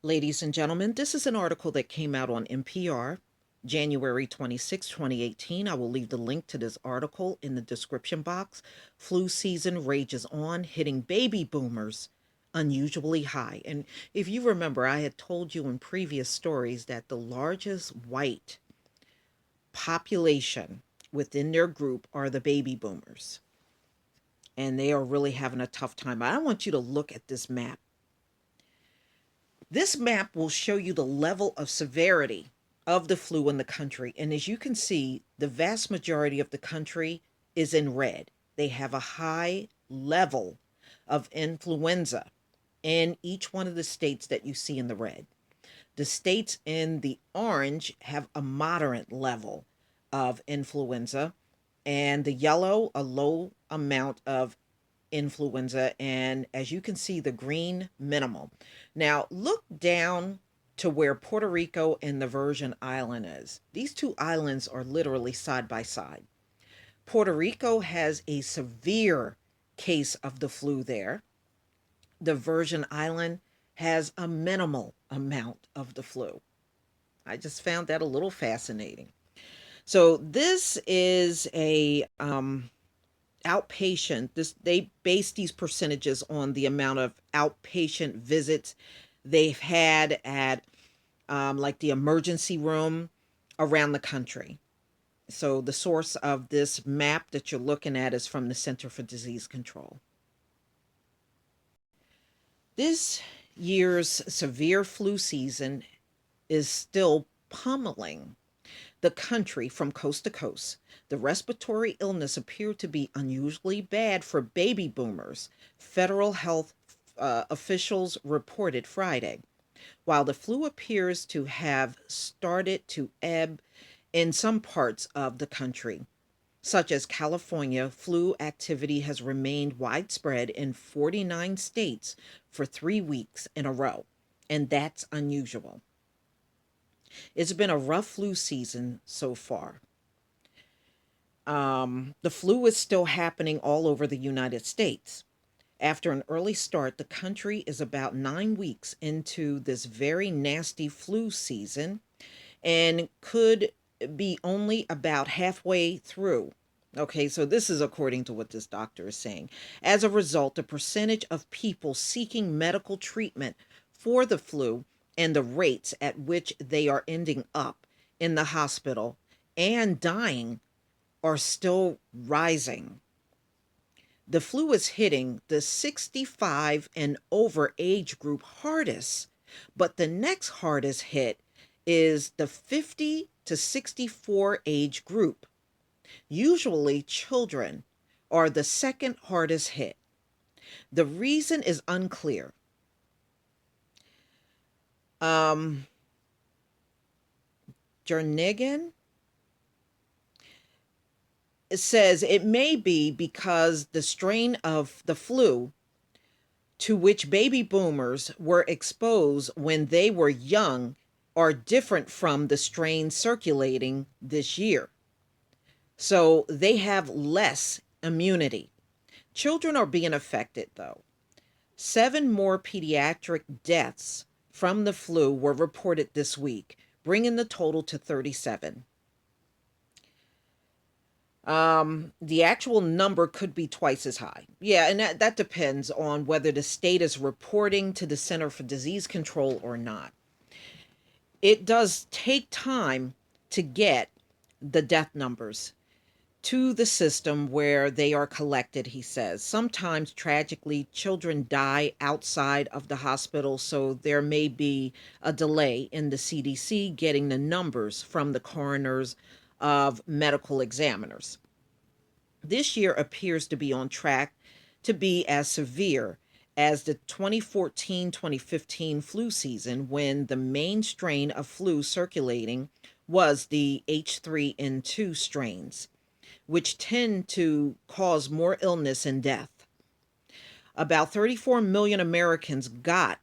Ladies and gentlemen, this is an article that came out on NPR January 26, 2018. I will leave the link to this article in the description box. Flu season rages on, hitting baby boomers unusually high. And if you remember, I had told you in previous stories that the largest white population within their group are the baby boomers. And they are really having a tough time. I want you to look at this map. This map will show you the level of severity of the flu in the country. And as you can see, the vast majority of the country is in red. They have a high level of influenza in each one of the states that you see in the red. The states in the orange have a moderate level of influenza, and the yellow, a low amount of influenza, and as you can see, the green minimal. Now look down to where Puerto Rico and the Virgin Island is. These two islands are literally side by side. Puerto Rico has a severe case of the flu there. The Virgin Island has a minimal amount of the flu. I just found that a little fascinating. So this is a outpatient. This, they base these percentages on the amount of outpatient visits they've had at like the emergency room around the country. So the source of this map that you're looking at is from the Center for Disease Control. This year's severe flu season is still pummeling the country from coast to coast. The respiratory illness appeared to be unusually bad for baby boomers, federal health officials reported Friday. While the flu appears to have started to ebb in some parts of the country, such as California, flu activity has remained widespread in 49 states for 3 weeks in a row, and that's unusual. It's been a rough flu season so far. The flu is still happening all over the United States. After an early start, the country is about 9 weeks into this very nasty flu season and could be only about halfway through. Okay, so this is according to what this doctor is saying. As a result, the percentage of people seeking medical treatment for the flu and the rates at which they are ending up in the hospital and dying are still rising. The flu is hitting the 65 and over age group hardest, but the next hardest hit is the 50 to 64 age group. Usually, children are the second hardest hit. The reason is unclear. Jernigan says it may be because the strain of the flu to which baby boomers were exposed when they were young are different from the strains circulating this year. So they have less immunity. Children are being affected, though. 7 more pediatric deaths from the flu were reported this week, bringing the total to 37. The actual number could be twice as high. Yeah, and that depends on whether the state is reporting to the Center for Disease Control or not. It does take time to get the death numbers to the system where they are collected, he says. Sometimes, tragically, children die outside of the hospital, so there may be a delay in the CDC getting the numbers from the coroners of medical examiners. This year appears to be on track to be as severe as the 2014-2015 flu season, when the main strain of flu circulating was the H3N2 strains, which tend to cause more illness and death. About 34 million Americans got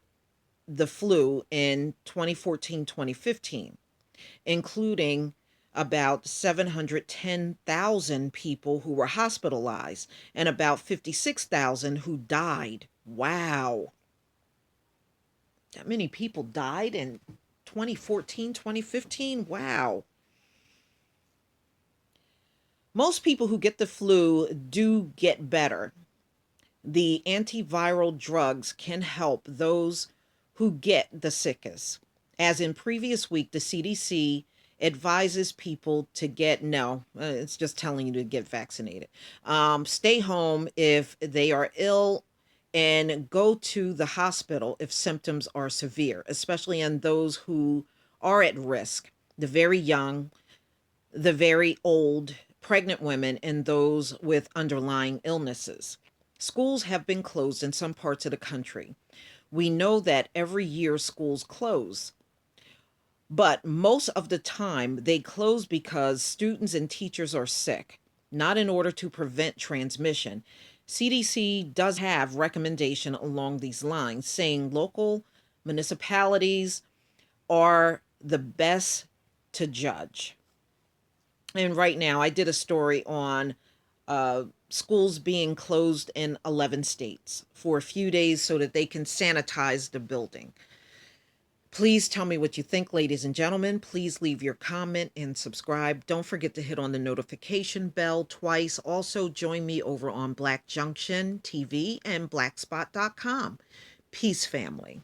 the flu in 2014-2015, including about 710,000 people who were hospitalized and about 56,000 who died. Wow. That many people died in 2014, 2015. Wow. Most people who get the flu do get better. The antiviral drugs can help those who get the sickest. As in previous week, the CDC advises people to get no, it's just telling you to get vaccinated. Stay home if they are ill, and go to the hospital if symptoms are severe, especially in those who are at risk, the very young, the very old, pregnant women, and those with underlying illnesses. Schools have been closed in some parts of the country. We know that every year schools close, but most of the time they close because students and teachers are sick, not in order to prevent transmission. CDC does have recommendation along these lines saying local municipalities are the best to judge. And right now, I did a story on schools being closed in 11 states for a few days so that they can sanitize the building. Please tell me what you think, ladies and gentlemen. Please leave your comment and subscribe. Don't forget to hit on the notification bell twice. Also, join me over on Black Junction TV and blackspot.com. Peace, family.